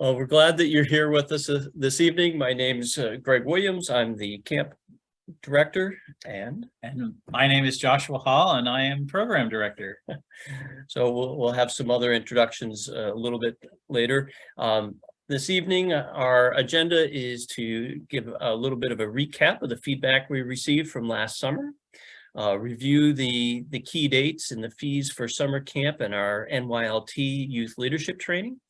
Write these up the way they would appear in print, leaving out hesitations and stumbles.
Well, we're glad that you're here with us this evening. My name is Greg Williams. I'm the camp director, and my name is Joshua Hall, and I am program director. So we'll have some other introductions a little bit later. This evening, our agenda is to give a little bit of a recap of the feedback we received from last summer, review the key dates and the fees for summer camp and our NYLT youth leadership training,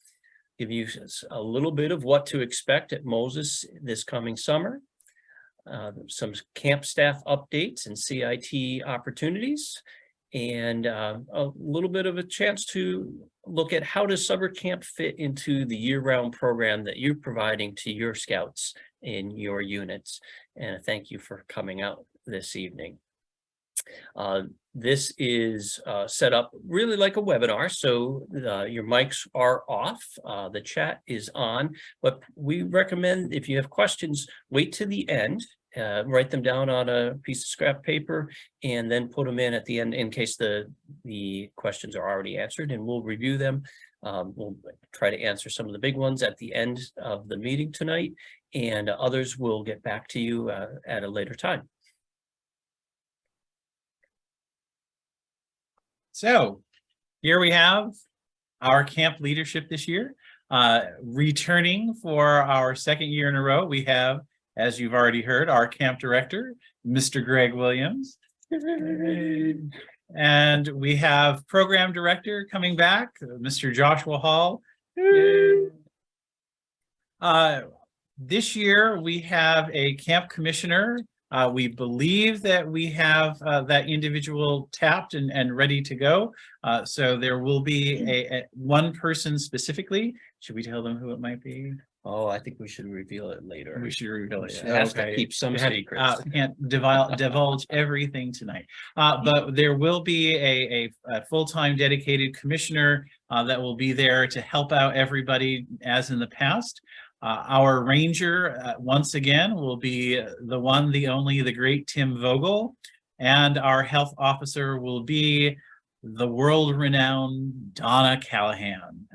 give you a little bit of what to expect at Moses this coming summer, some camp staff updates and CIT opportunities, and a little bit of a chance to look at how does summer camp fit into the year-round program that you're providing to your scouts in your units. And thank you for coming out this evening. This is set up really like a webinar, so your mics are off, the chat is on, but we recommend if you have questions, wait to the end, write them down on a piece of scrap paper, and then put them in at the end in case the questions are already answered, and we'll review them. We'll try to answer some of the big ones at the end of the meeting tonight, and others will get back to you at a later time. So here we have our camp leadership this year. Returning for our second year in a row, we have, as you've already heard, our camp director, Mr. Greg Williams. And we have program director coming back, Mr. Joshua Hall. This year we have a camp commissioner. We believe that we have that individual tapped and ready to go. So there will be a one person specifically. Should we tell them who it might be? Oh, I think we should reveal it later. We should reveal it. It has to keep some secrets. Can't divulge everything tonight. But there will be a full-time dedicated commissioner that will be there to help out everybody as in the past. Our ranger, once again, will be the one, the only, the great Tim Vogel. And our health officer will be the world-renowned Donna Callahan.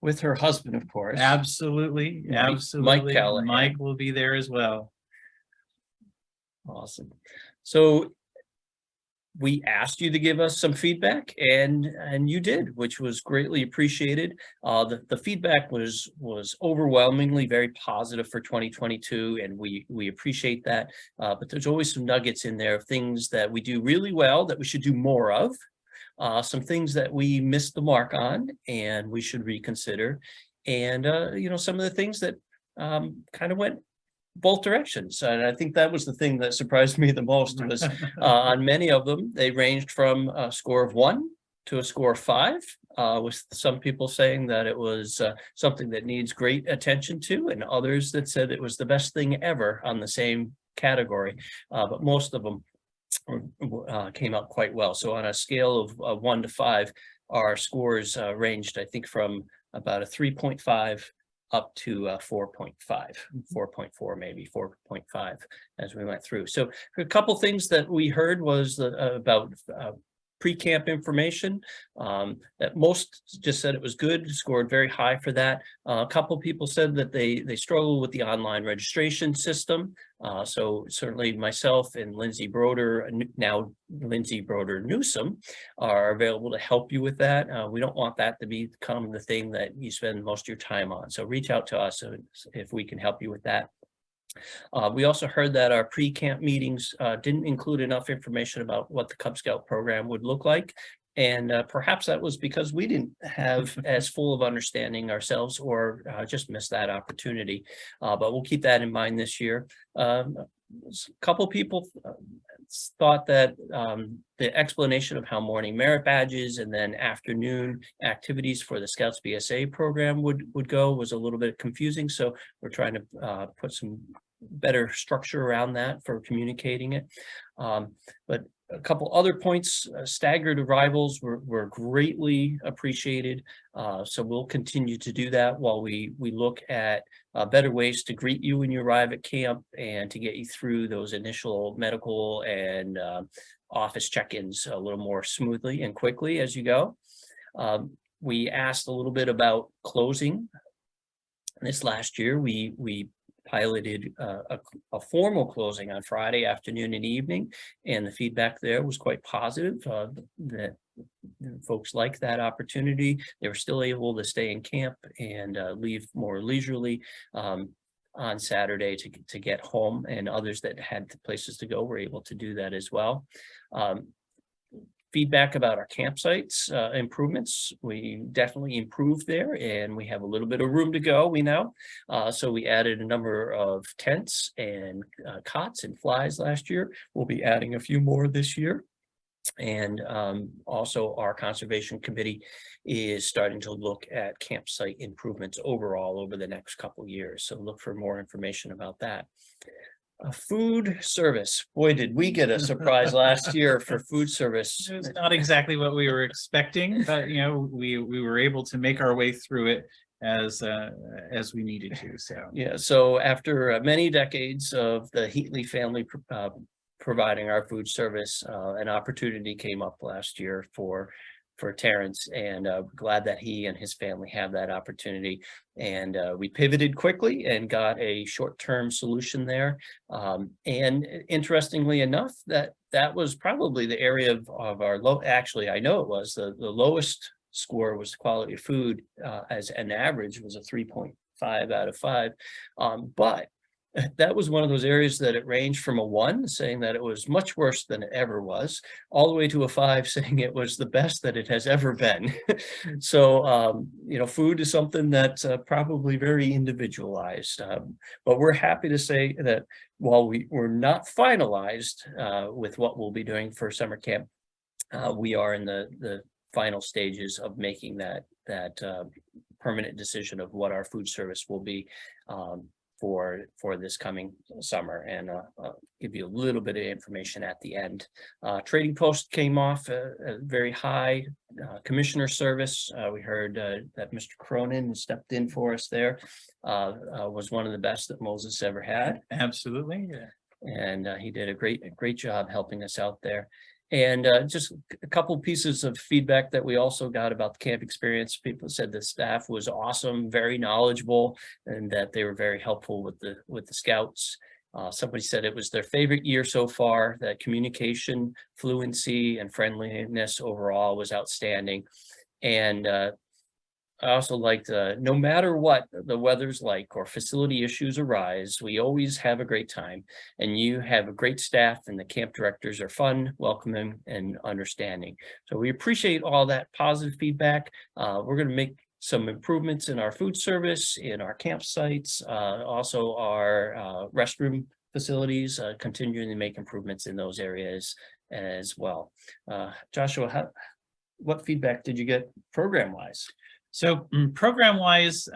With her husband, of course. Absolutely, absolutely. Mike Callahan. Mike will be there as well. Awesome. So we asked you to give us some feedback, and you did, which was greatly appreciated. The feedback was overwhelmingly very positive for 2022, and we appreciate that. But there's always some nuggets in there of things that we do really well that we should do more of. Some things that we missed the mark on and we should reconsider, and some of the things that kind of went both directions. And I think that was the thing that surprised me the most was on many of them, they ranged from a score of 1 to a score of 5, with some people saying that it was something that needs great attention to, and others that said it was the best thing ever on the same category. But most of them came out quite well. So on a scale of 1 to 5, our scores ranged, I think, from about a 3.5 up to 4.5, 4.4, maybe 4.5 as we went through. So a couple things that we heard was about pre-camp information, that most just said it was good, scored very high for that. A couple people said that they struggle with the online registration system. So certainly myself and Lindsay Broder, now Lindsay Broder Newsom, are available to help you with that. We don't want that to become the thing that you spend most of your time on. So reach out to us if we can help you with that. We also heard that our pre-camp meetings didn't include enough information about what the Cub Scout program would look like. And perhaps that was because we didn't have as full of understanding ourselves, or just missed that opportunity. But we'll keep that in mind this year. A couple people thought that the explanation of how morning merit badges and then afternoon activities for the Scouts BSA program would go was a little bit confusing. So we're trying to put some better structure around that for communicating it. But a couple other points, staggered arrivals were greatly appreciated. So we'll continue to do that while we look at better ways to greet you when you arrive at camp and to get you through those initial medical and office check-ins a little more smoothly and quickly as you go. We asked a little bit about closing This last year, we piloted a formal closing on Friday afternoon and evening, and the feedback there was quite positive. That folks liked that opportunity. They were still able to stay in camp and leave more leisurely on Saturday to get home, and others that had places to go were able to do that as well. Feedback about our campsites improvements, we definitely improved there, and we have a little bit of room to go, we know. So we added a number of tents and cots and flies last year. We'll be adding a few more this year. And also our conservation committee is starting to look at campsite improvements overall over the next couple years. So look for more information about that. Food service. Boy, did we get a surprise last year for food service. It was not exactly what we were expecting, but you know, we were able to make our way through it as we needed to. So yeah, so after many decades of the Heatley family providing our food service, an opportunity came up last year for Terrence, and glad that he and his family have that opportunity. And we pivoted quickly and got a short-term solution there. And interestingly enough, that was probably the area of our low, actually, I know it was the lowest score was quality of food, as an average was a 3.5 out of 5. But that was one of those areas that it ranged from a 1, saying that it was much worse than it ever was, all the way to a 5, saying it was the best that it has ever been. So, you know, food is something that's probably very individualized. But we're happy to say that while we're not finalized with what we'll be doing for summer camp, we are in the final stages of making that permanent decision of what our food service will be for this coming summer, and I'll give you a little bit of information at the end. Trading Post came off a very high commissioner service. We heard that Mr. Cronin stepped in for us there, was one of the best that Moses ever had. absolutely, yeah. And he did a great job helping us out there. And just a couple pieces of feedback that we also got about the camp experience. People said the staff was awesome, very knowledgeable, and that they were very helpful with the scouts. Somebody said it was their favorite year so far, that communication, fluency, and friendliness overall was outstanding. And I also liked, no matter what the weather's like or facility issues arise, we always have a great time, and you have a great staff, and the camp directors are fun, welcoming, and understanding. So we appreciate all that positive feedback. We're going to make some improvements in our food service, in our campsites, also our restroom facilities, continuing to make improvements in those areas as well. Joshua, what feedback did you get program-wise? So program-wise,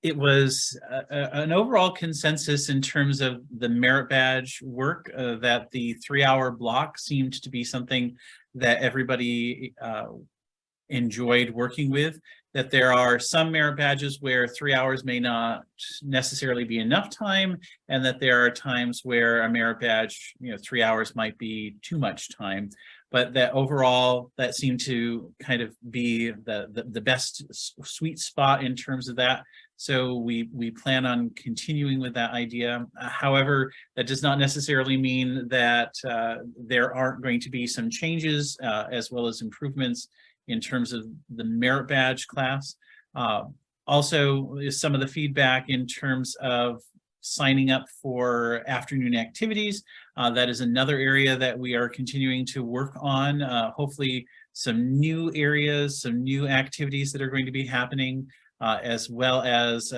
it was an overall consensus in terms of the merit badge work, that the 3-hour block seemed to be something that everybody enjoyed working with, that there are some merit badges where 3 hours may not necessarily be enough time, and that there are times where a merit badge, 3 hours might be too much time. But that overall, that seemed to kind of be the best sweet spot in terms of that. So we plan on continuing with that idea. However, that does not necessarily mean that there aren't going to be some changes as well as improvements in terms of the merit badge class. Also, some of the feedback in terms of signing up for afternoon activities. That is another area that we are continuing to work on. Hopefully some new areas, some new activities that are going to be happening, as well as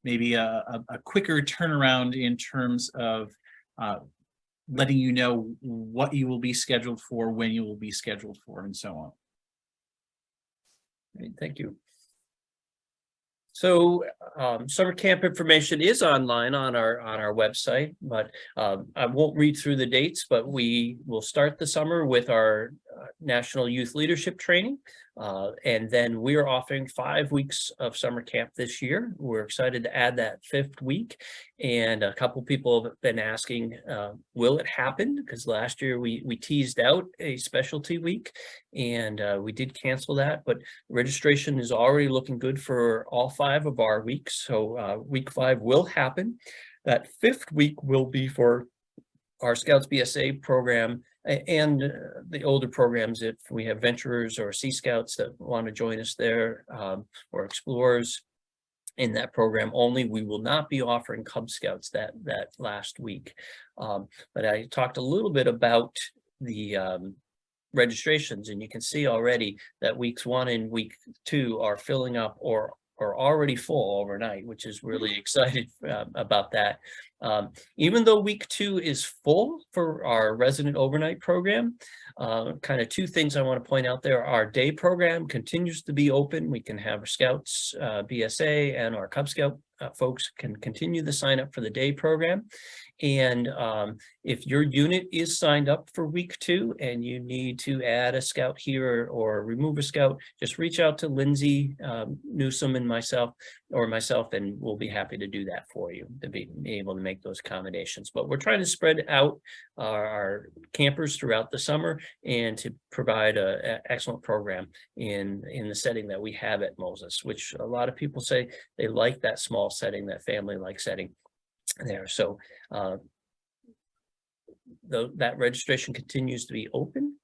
maybe a quicker turnaround in terms of letting you know what you will be scheduled for, when you will be scheduled for, and so on. Great, thank you. So summer camp information is online on our website, but I won't read through the dates, but we will start the summer with our National Youth Leadership Training. And then we're offering 5 weeks of summer camp this year. We're excited to add that 5th week. And a couple people have been asking, will it happen? Because last year we teased out a specialty week, and we did cancel that, but registration is already looking good for all 5 of our weeks. So week 5 will happen. That 5th week will be for our Scouts BSA program and the older programs. If we have venturers or Sea Scouts that want to join us there, or explorers in that program only, we will not be offering Cub Scouts that last week. But I talked a little bit about the registrations, and you can see already that weeks 1 and week 2 are filling up or are already full overnight, which is really excited about that. Even though week 2 is full for our resident overnight program, kind of 2 things I want to point out there. Our day program continues to be open. We can have our Scouts, BSA, and our Cub Scout folks can continue to sign up for the day program. And if your unit is signed up for week 2 and you need to add a Scout here or remove a Scout, just reach out to Lindsay Newsom and myself, and we'll be happy to do that for you, to be able to make those accommodations. But we're trying to spread out our campers throughout the summer and to provide an excellent program in the setting that we have at Moses, which a lot of people say they like that small setting, that family-like setting there. So that registration continues to be open.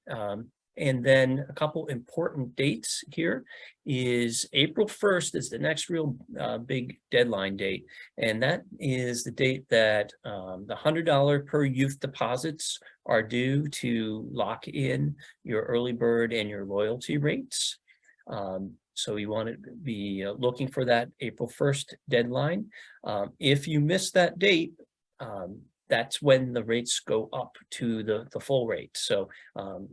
And then a couple important dates here is April 1st is the next real big deadline date. And that is the date that the $100 per youth deposits are due to lock in your early bird and your loyalty rates. So you want to be looking for that April 1st deadline. If you miss that date, that's when the rates go up to the full rate. So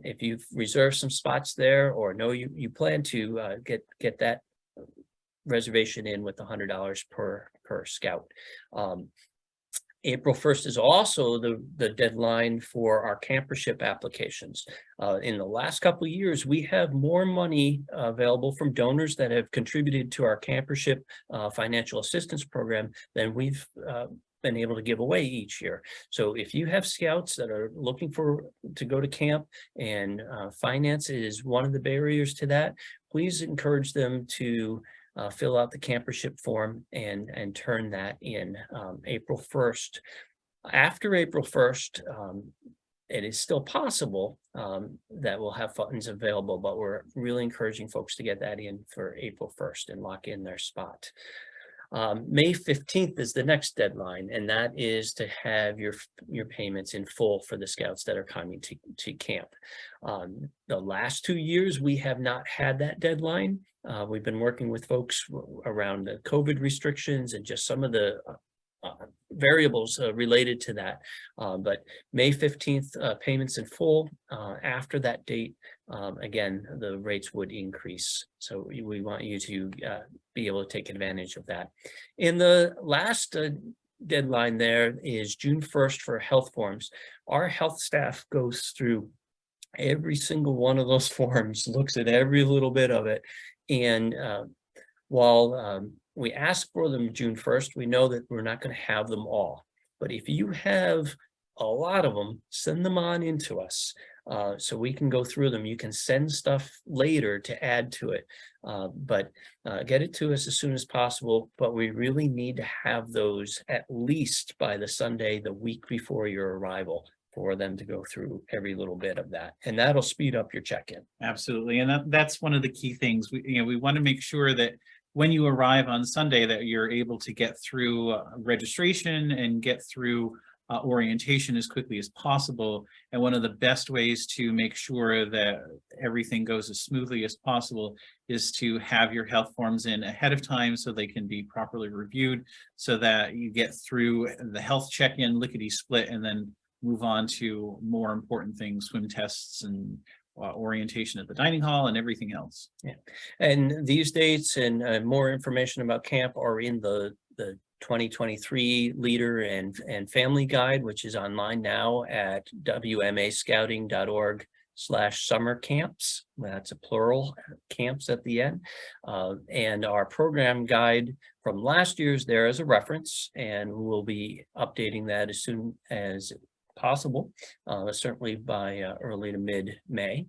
if you've reserved some spots there, or know you plan to get that reservation in with the $100 per Scout. April 1st is also the deadline for our campership applications. In the last couple of years, we have more money available from donors that have contributed to our campership financial assistance program than we've been able to give away each year. So if you have Scouts that are looking to go to camp, and finance is one of the barriers to that, please encourage them to fill out the campership form and turn that in April 1st. After April 1st, it is still possible that we'll have funds available, but we're really encouraging folks to get that in for April 1st and lock in their spot. May 15th is the next deadline, and that is to have your payments in full for the Scouts that are coming to camp. The last 2 years, we have not had that deadline. We've been working with folks around the COVID restrictions and just some of the variables related to that. But May 15th, payments in full. After that date, again, the rates would increase. So we want you to be able to take advantage of that. In the last deadline there is June 1st for health forms. Our health staff goes through every single one of those forms, looks at every little bit of it. And while we ask for them June 1st, we know that we're not going to have them all. But if you have a lot of them, send them on into us so we can go through them. You can send stuff later to add to it, but get it to us as soon as possible. But we really need to have those at least by the Sunday, the week before your arrival, for them to go through every little bit of that, and that'll speed up your check-in. Absolutely, and that's one of the key things. We want to make sure that when you arrive on Sunday, that you're able to get through registration and get through orientation as quickly as possible. And one of the best ways to make sure that everything goes as smoothly as possible is to have your health forms in ahead of time so they can be properly reviewed, so that you get through the health check-in lickety-split and then move on to more important things, swim tests and orientation at the dining hall and everything else. Yeah, and these dates and more information about camp are in the 2023 Leader and Family Guide, which is online now at wmascouting.org summer camps. That's a plural, camps at the end. And our program guide from last year's there as a reference, and we'll be updating that as soon as possible, certainly by early to mid-May.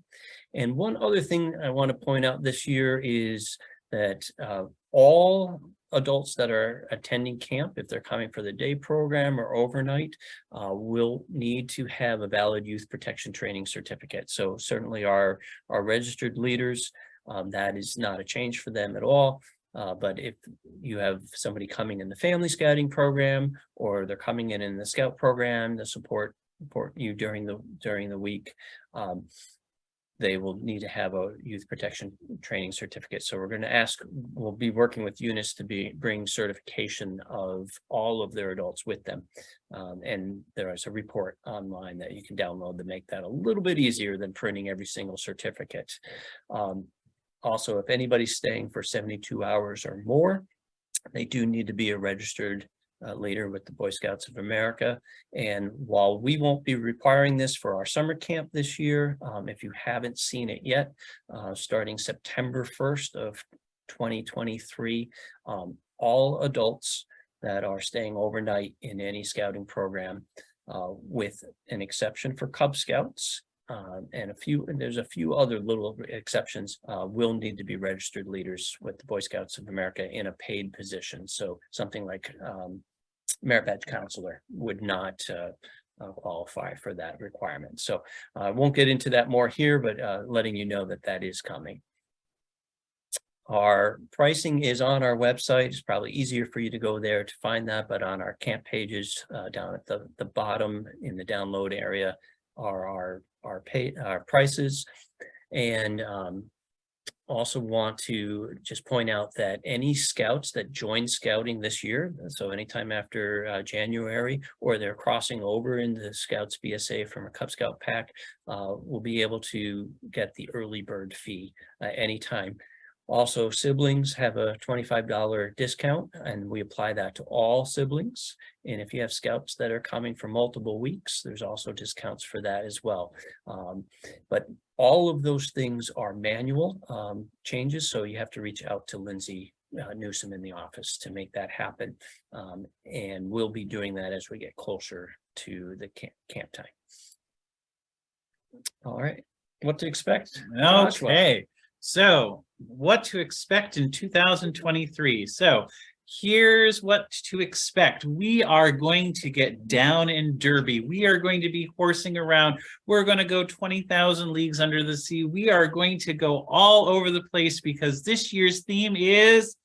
And one other thing I want to point out this year is that all adults that are attending camp, if they're coming for the day program or overnight, will need to have a valid youth protection training certificate. So certainly our registered leaders, that is not a change for them at all. But if you have somebody coming in the family scouting program, or they're coming in the scout program to support you during the week, they will need to have a youth protection training certificate. So we'll be working with Eunice to bring certification of all of their adults with them. And there is a report online that you can download to make that a little bit easier than printing every single certificate. Also, if anybody's staying for 72 hours or more, they do need to be a registered leader with the Boy Scouts of America. And while we won't be requiring this for our summer camp this year, if you haven't seen it yet, starting September 1st of 2023, all adults that are staying overnight in any scouting program, with an exception for Cub Scouts, and there's a few other little exceptions, will need to be registered leaders with the Boy Scouts of America in a paid position. So something like merit badge counselor would not qualify for that requirement. So I won't get into that more here, but letting you know that that is coming. Our pricing is on our website. It's probably easier for you to go there to find that, but on our camp pages down at the bottom in the download area are our prices. And also want to just point out that any scouts that join scouting this year, so anytime after January, or they're crossing over into Scouts BSA from a Cub Scout pack, will be able to get the early bird fee anytime. Also, siblings have a $25 discount, and we apply that to all siblings. And if you have scouts that are coming for multiple weeks, there's also discounts for that as well. But all of those things are manual changes, so you have to reach out to Lindsay Newsom in the office to make that happen. And we'll be doing that as we get closer to the camp time. All right, what to expect? Joshua. Okay. So what to expect in 2023. So here's what to expect. We are going to get down in Derby. We are going to be horsing around. We're going to go 20,000 leagues under the sea. We are going to go all over the place because this year's theme is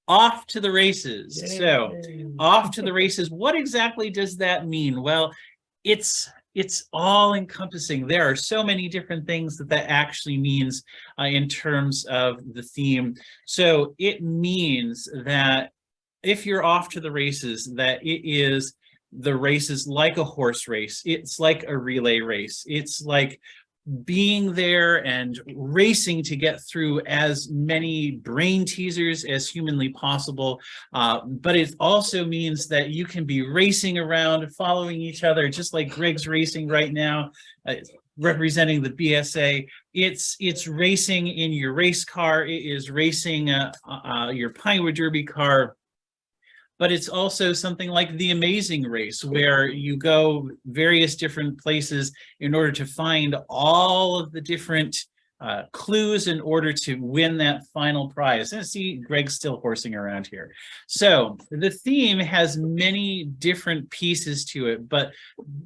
off to the races. Yay. So off to the races. What exactly does that mean? Well, it's all encompassing. There are so many different things that actually means in terms of the theme. So it means that if you're off to the races, that it is the races like a horse race. It's like a relay race. It's like being there and racing to get through as many brain teasers as humanly possible. But it also means that you can be racing around, following each other, just like Greg's racing right now, representing the BSA. It's racing in your race car. It is racing your Pinewood Derby car. But it's also something like the Amazing Race, where you go various different places in order to find all of the different clues in order to win that final prize. And see, Greg's still horsing around here. So the theme has many different pieces to it, but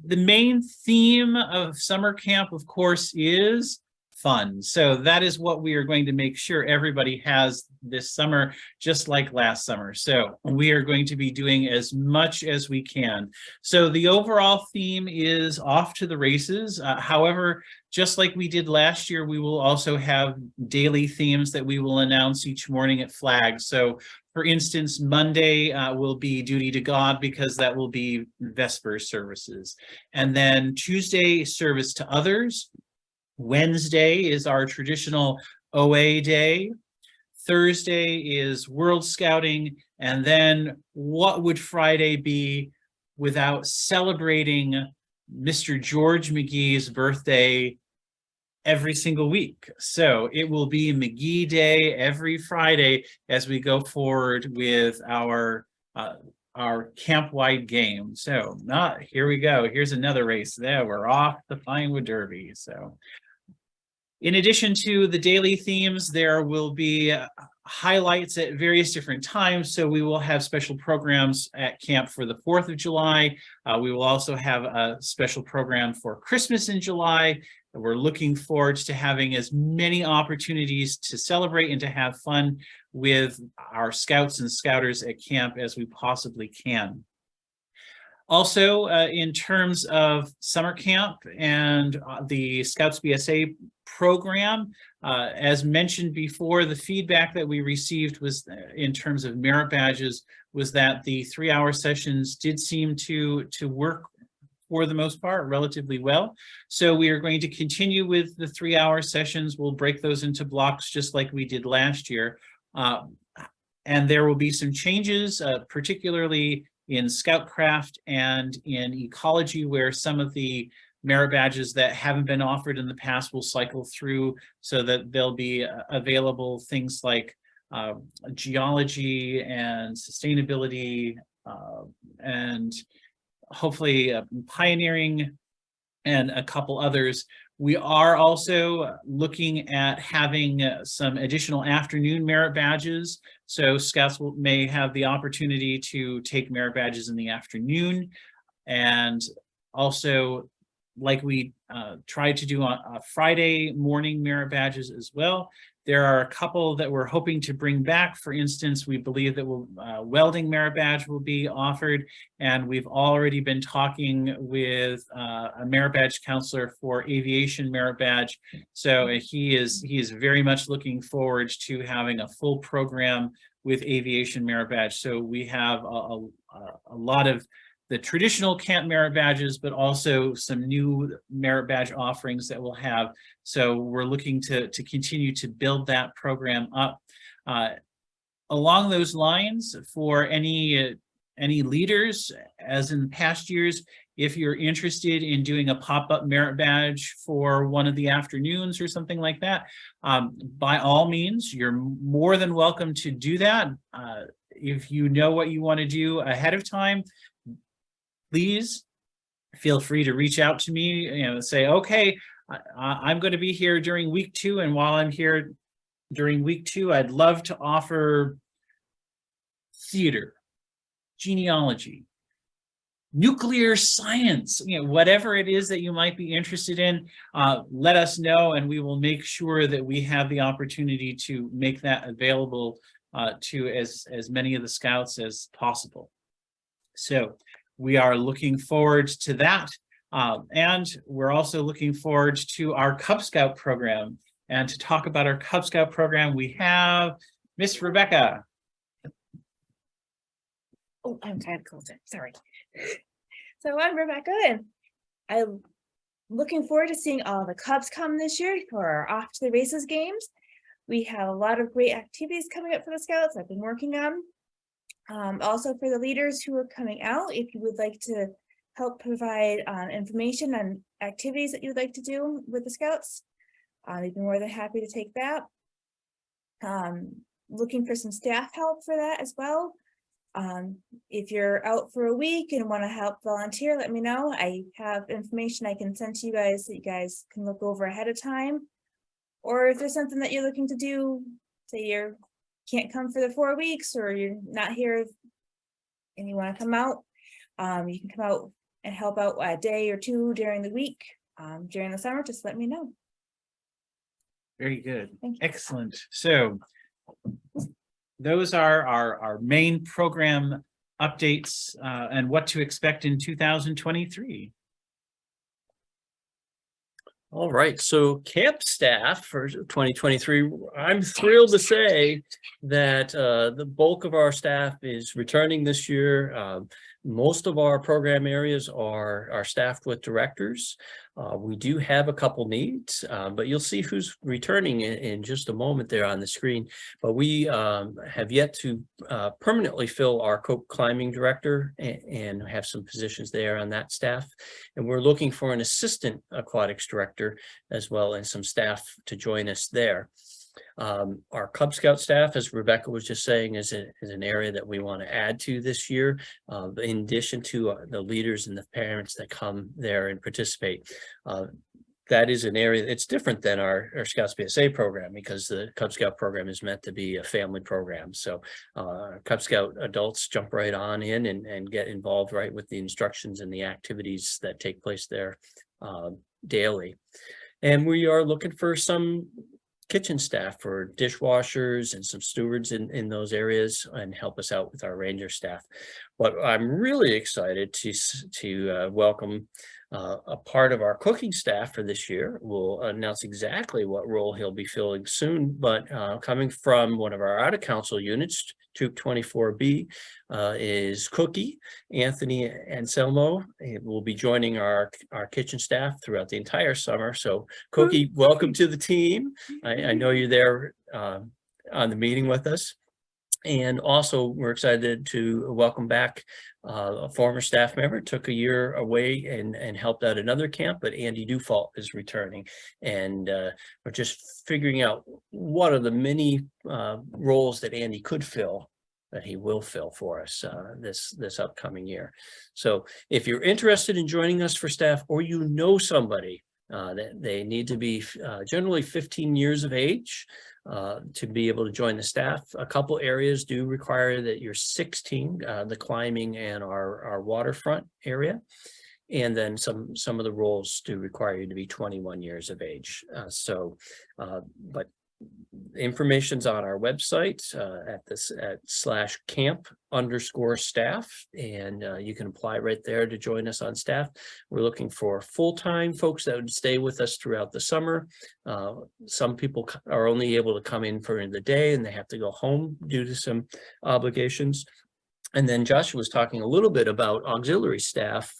the main theme of summer camp, of course, is fun. So that is what we are going to make sure everybody has this summer, just like last summer. So we are going to be doing as much as we can. So the overall theme is off to the races. However, just like we did last year, we will also have daily themes that we will announce each morning at flag. So for instance, Monday will be Duty to God, because that will be Vesper services. And then Tuesday, Service to Others. Wednesday is our traditional OA day. Thursday is World Scouting. And then what would Friday be without celebrating Mr. George McGee's birthday every single week. So it will be McGee Day every Friday as we go forward with our camp-wide game. So here we go. Here's another race. There, we're off the Pinewood Derby. So in addition to the daily themes, there will be highlights at various different times. So we will have special programs at camp for the 4th of July. We will also have a special program for Christmas in July. We're looking forward to having as many opportunities to celebrate and to have fun with our scouts and scouters at camp as we possibly can. Also, in terms of summer camp and the Scouts BSA program, as mentioned before, the feedback that we received was in terms of merit badges was that the 3-hour sessions did seem to work for the most part relatively well. So we are going to continue with the 3-hour sessions. We'll break those into blocks just like we did last year. And there will be some changes, particularly in Scoutcraft and in ecology, where some of the merit badges that haven't been offered in the past will cycle through so that they'll be available, things like geology and sustainability and hopefully pioneering and a couple others. We are also looking at having some additional afternoon merit badges. So Scouts may have the opportunity to take merit badges in the afternoon. And also, like we tried to do on Friday morning merit badges as well. There are a couple that we're hoping to bring back. For instance, we believe that welding merit badge will be offered, and we've already been talking with a merit badge counselor for aviation merit badge. So he is very much looking forward to having a full program with aviation merit badge. So we have a lot of the traditional camp merit badges, but also some new merit badge offerings that we'll have. So we're looking to continue to build that program up. Along those lines, for any leaders, as in past years, if you're interested in doing a pop-up merit badge for one of the afternoons or something like that, by all means, you're more than welcome to do that. If you know what you want to do ahead of time, please feel free to reach out to me, say, okay, I'm going to be here during week 2. And while I'm here during week 2, I'd love to offer theater, genealogy, nuclear science, whatever it is that you might be interested in, let us know, and we will make sure that we have the opportunity to make that available to as many of the Scouts as possible. So we are looking forward to that. And we're also looking forward to our Cub Scout program. And to talk about our Cub Scout program, we have Miss Rebecca. Oh, I'm kind of cold. Sorry. So I'm Rebecca, and I'm looking forward to seeing all the Cubs come this year for our Off to the Races games. We have a lot of great activities coming up for the Scouts I've been working on. Also for the leaders who are coming out, if you would like to help provide information on activities that you'd like to do with the Scouts, we'd be more than happy to take that. Looking for some staff help for that as well. If you're out for a week and want to help volunteer, let me know. I have information I can send to you guys that you guys can look over ahead of time. Or if there's something that you're looking to do, say you can't come for the 4 weeks, or you're not here and you want to come out, you can come out and help out a day or 2 during the week. During the summer, just let me know. Very good. Thank you. Excellent. So those are our main program updates and what to expect in 2023. All right, so camp staff for 2023, I'm thrilled to say that the bulk of our staff is returning this year. Most of our program areas are staffed with directors. We do have a couple needs, but you'll see who's returning in just a moment there on the screen. But we have yet to permanently fill our climbing director and have some positions there on that staff. And we're looking for an assistant aquatics director as well as some staff to join us there. Our Cub Scout staff, as Rebecca was just saying, is an area that we want to add to this year, in addition to the leaders and the parents that come there and participate. That is an area that's different than our Scouts BSA program, because the Cub Scout program is meant to be a family program. So Cub Scout adults jump right on in and get involved right with the instructions and the activities that take place there daily. And we are looking for some kitchen staff for dishwashers and some stewards in those areas, and help us out with our ranger staff. But I'm really excited to welcome a part of our cooking staff for this year. We'll announce exactly what role he'll be filling soon, but coming from one of our out of council units, Troop 24B, is Cookie Anthony Anselmo. He will be joining our kitchen staff throughout the entire summer. So Cookie, welcome to the team. I know you're there on the meeting with us. And also, we're excited to welcome back a former staff member, took a year away and helped out another camp, but Andy Dufault is returning. And we're just figuring out what are the many roles that Andy could fill, that he will fill for us this upcoming year. So if you're interested in joining us for staff, or you know somebody that they need to be generally 15 years of age to be able to join the staff. A couple areas do require that you're 16, the climbing and our waterfront area. And then some of the roles do require you to be 21 years of age. But information's on our website at /camp_staff, and you can apply right there to join us on staff. We're looking for full-time folks that would stay with us throughout the summer. Some people are only able to come in for the day and they have to go home due to some obligations. And then Joshua was talking a little bit about auxiliary staff,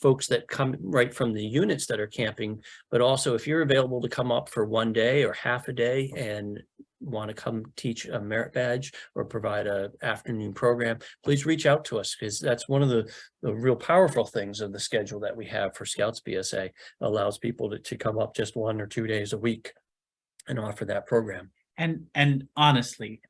folks that come right from the units that are camping, but also if you're available to come up for one day or half a day and want to come teach a merit badge or provide an afternoon program, please reach out to us, because that's one of the real powerful things of the schedule that we have for Scouts BSA. It allows people to come up just 1 or 2 days a week and offer that program. And honestly,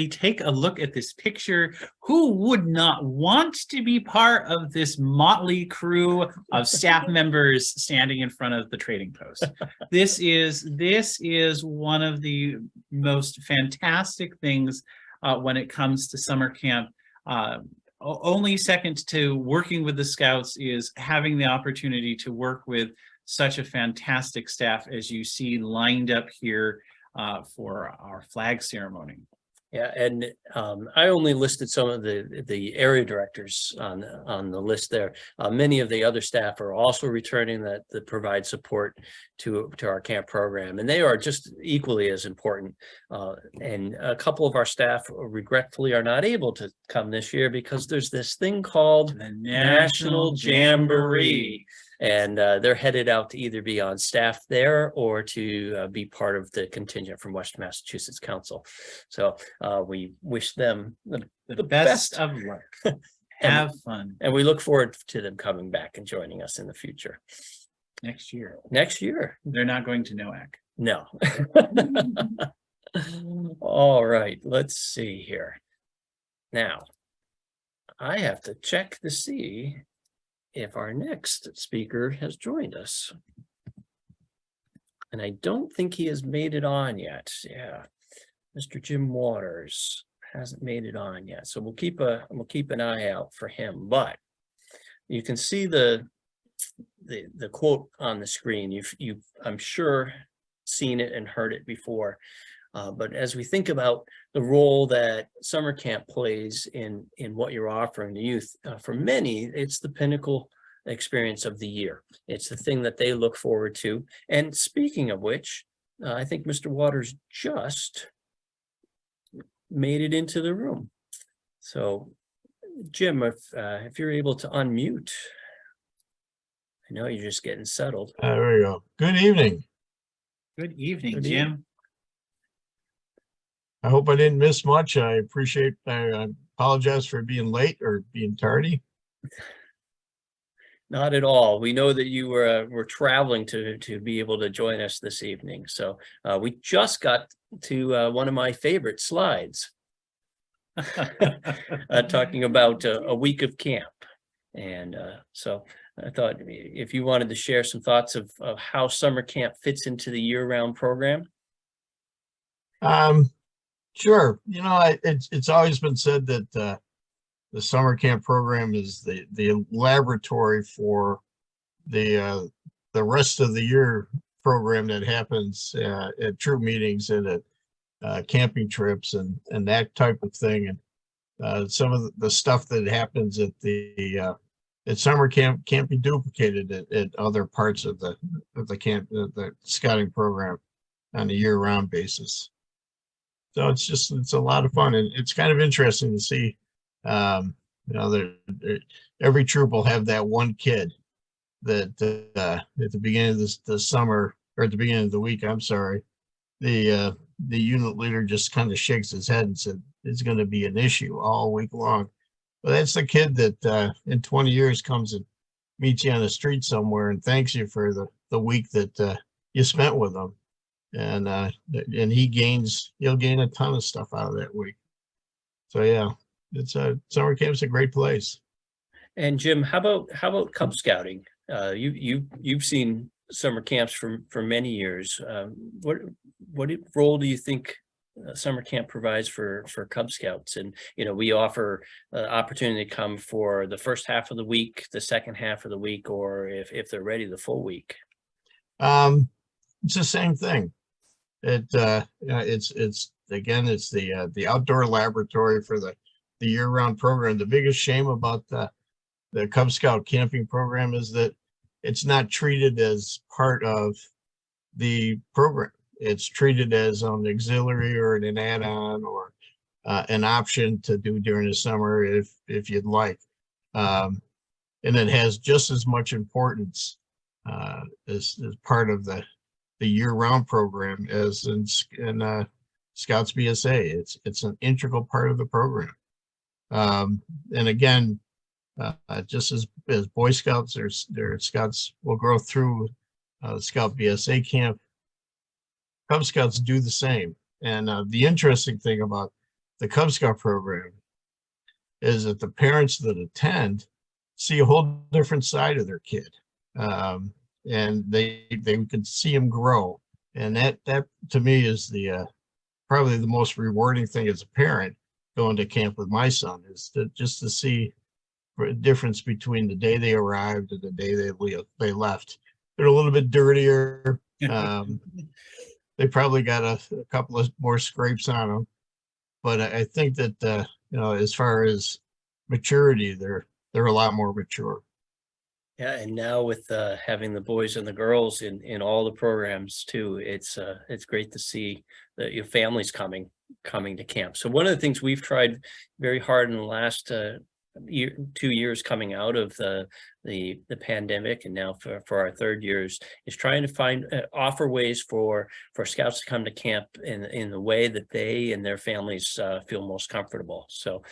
take a look at this picture. Who would not want to be part of this motley crew of staff members standing in front of the trading post? This is one of the most fantastic things when it comes to summer camp. Only second to working with the Scouts is having the opportunity to work with such a fantastic staff as you see lined up here for our flag ceremony. Yeah, and I only listed some of the area directors on the list there. Many of the other staff are also returning that provide support to our camp program, and they are just equally as important. And a couple of our staff regretfully are not able to come this year because there's this thing called The National Jamboree. And they're headed out to either be on staff there or to be part of the contingent from Western Massachusetts Council. So we wish them the best of luck. Have fun. And we look forward to them coming back and joining us in the future. Next year. They're not going to NOAC. No. All right, let's see here. Now, I have to check to see if our next speaker has joined us. And I don't think he has made it on yet. Yeah, Mr. Jim Waters hasn't made it on yet. So we'll keep an eye out for him. But you can see the quote on the screen. You've I'm sure seen it and heard it before. But as we think about the role that summer camp plays in what you're offering the youth, for many, it's the pinnacle experience of the year. It's the thing that they look forward to. And speaking of which, I think Mr. Waters just made it into the room. So, Jim, if you're able to unmute I know you're just getting settled. There we go. Good evening. Good evening, Good Jim. I hope I didn't miss much. I apologize for being late or being tardy. Not at all. We know that you were traveling to be able to join us this evening. So we just got to one of my favorite slides, talking about a week of camp. And so I thought if you wanted to share some thoughts of how summer camp fits into the year-round program. Sure. You know, it's always been said that the summer camp program is the laboratory for the rest of the year program that happens at troop meetings and at camping trips and that type of thing. And some of the stuff that happens at summer camp can't be duplicated at other parts of the camp, the scouting program on a year-round basis. So it's a lot of fun, and it's kind of interesting to see. You know, every troop will have that one kid that at the beginning of the summer, or at the beginning of the week, I'm sorry, the unit leader just kind of shakes his head and said it's going to be an issue all week long. But that's the kid that in 20 years comes and meets you on the street somewhere and thanks you for the week that you spent with them. And he'll gain a ton of stuff out of that week. So yeah, summer camp's a great place. And Jim, how about Cub Scouting? You've seen summer camps for many years. What role do you think summer camp provides for Cub Scouts? And you know, we offer opportunity to come for the first half of the week, the second half of the week, or if they're ready, the full week. It's the same thing. It's the outdoor laboratory for the year-round program. The biggest shame about the Cub Scout camping program is that it's not treated as part of the program. It's treated as an auxiliary or an add-on or an option to do during the summer if you'd like. And it has just as much importance as part of the year-round program as in Scouts BSA. It's an integral part of the program. And again, just as Boy Scouts or Scouts will grow through Scout BSA camp, Cub Scouts do the same. And the interesting thing about the Cub Scout program is that the parents that attend see a whole different side of their kid. And they can see him grow. And that to me is probably the most rewarding thing as a parent going to camp with my son, is just to see the difference between the day they arrived and the day they left. They're a little bit dirtier. They probably got a couple of more scrapes on them, but I think that you know, as far as maturity, they're a lot more mature. Yeah, and now with having the boys and the girls in all the programs too, it's great to see that your families coming to camp. So one of the things we've tried very hard in the last 2 years coming out of the pandemic, and now for our third years, is trying to find offer ways for Scouts to come to camp in the way that they and their families feel most comfortable. So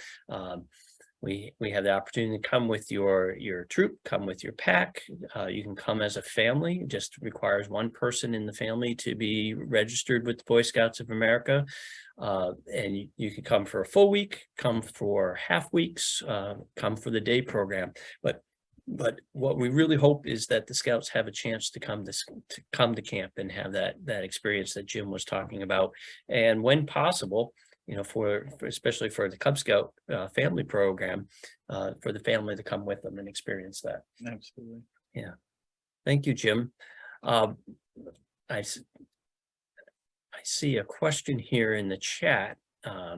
we have the opportunity to come with your troop, come with your pack. You can come as a family. It just requires one person in the family to be registered with the Boy Scouts of America. And you can come for a full week, come for half weeks, come for the day program. But what we really hope is that the Scouts have a chance to come to camp and have that experience that Jim was talking about. And when possible, you know, for especially for the Cub Scout family program, for the family to come with them and experience that. Absolutely. Yeah. Thank you, Jim. I see a question here in the chat. A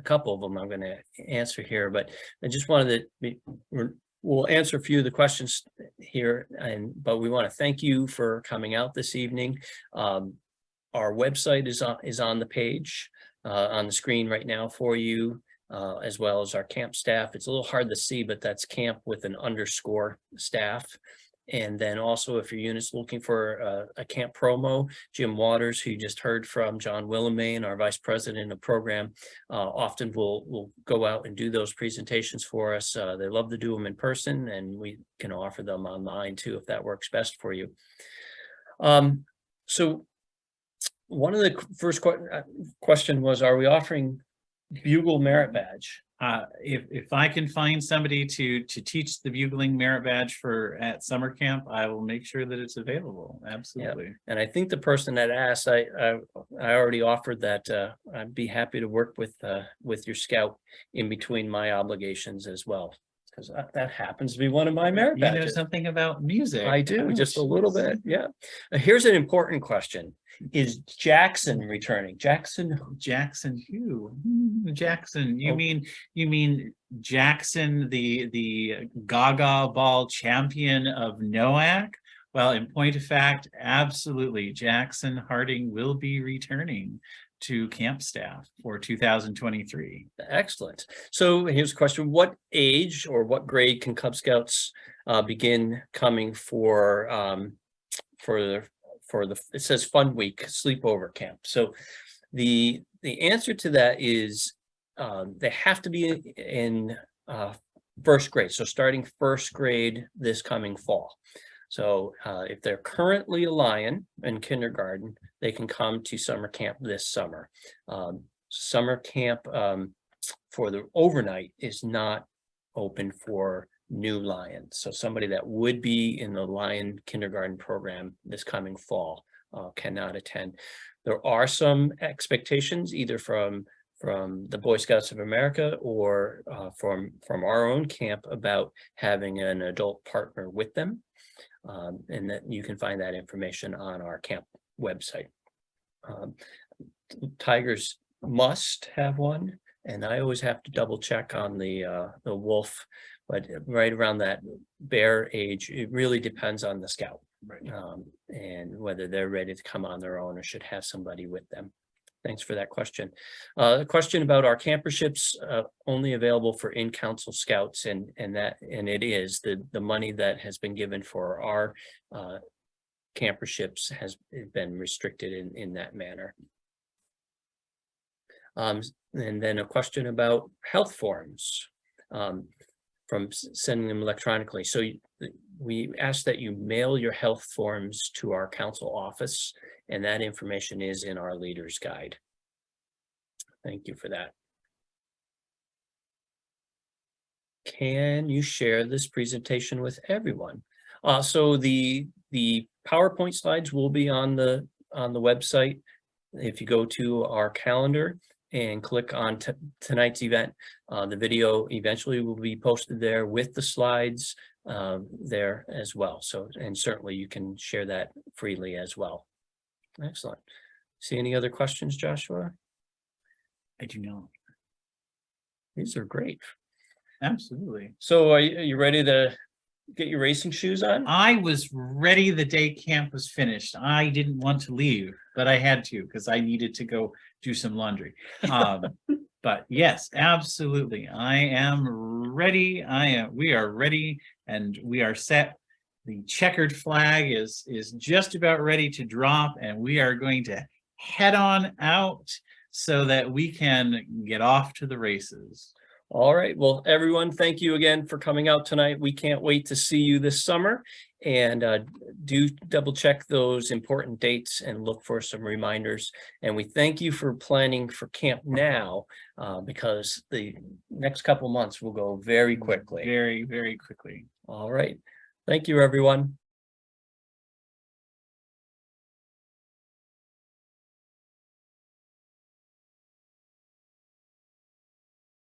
couple of them I'm going to answer here, but I just wanted to we'll answer a few of the questions here, but we want to thank you for coming out this evening. Our website is on the page. On the screen right now for you, as well as our camp staff. It's a little hard to see, but that's camp with an underscore staff. And then also if your unit's looking for a camp promo, Jim Waters, who you just heard from, John Willemane, our vice president of program, often will go out and do those presentations for us. They love to do them in person, and we can offer them online too, if that works best for you. So one of the first question was, are we offering Bugle Merit Badge? If I can find somebody to teach the bugling merit badge at summer camp, I will make sure that it's available. Absolutely. And I think the person that asked, I already offered that I'd be happy to work with your scout in between my obligations as well, because that happens to be one of my merit You know badges. something about music. I do, Oh, just a little geez. bit. Yeah. Here's an important question. Is Jackson returning? Jackson who? Jackson, you Oh. mean Jackson, the Gaga ball champion of NOAC? Well, in point of fact, absolutely, Jackson Harding will be returning to camp staff for 2023. Excellent. So here's a question. What age or what grade can Cub Scouts begin coming for it says Fun Week sleepover camp? So the answer to that is they have to be in first grade. So starting first grade this coming fall. So if they're currently a Lion in kindergarten, they can come to summer camp this summer. Summer camp for the overnight is not open for new Lions. So somebody that would be in the Lion kindergarten program this coming fall cannot attend. There are some expectations either from the Boy Scouts of America or from our own camp about having an adult partner with them. And that you can find that information on our camp website. Tigers must have one, and I always have to double check on the wolf, but right around that bear age, it really depends on the scout. Right. And whether they're ready to come on their own or should have somebody with them. Thanks for that question. A question about our camperships, only available for in-council scouts, and it is the money that has been given for our camperships has been restricted in that manner. And then a question about health forms from sending them electronically. So we ask that you mail your health forms to our council office, and that information is in our leader's guide. Thank you for that. Can you share this presentation with everyone? So the PowerPoint slides will be on the website. If you go to our calendar and click on tonight's event, the video eventually will be posted there with the slides there as well. So, and certainly you can share that freely as well. Excellent. See any other questions, Joshua? I do not. These are great. Absolutely. So are you ready to get your racing shoes on? I was ready the day camp was finished. I didn't want to leave, but I had to because I needed to go do some laundry. But yes, absolutely. I am ready. We are ready and we are set. The checkered flag is just about ready to drop, and we are going to head on out so that we can get off to the races. All right. Well, everyone, thank you again for coming out tonight. We can't wait to see you this summer, and do double check those important dates and look for some reminders. And we thank you for planning for camp now, because the next couple months will go very quickly. Very, very quickly. All right. Thank you, everyone.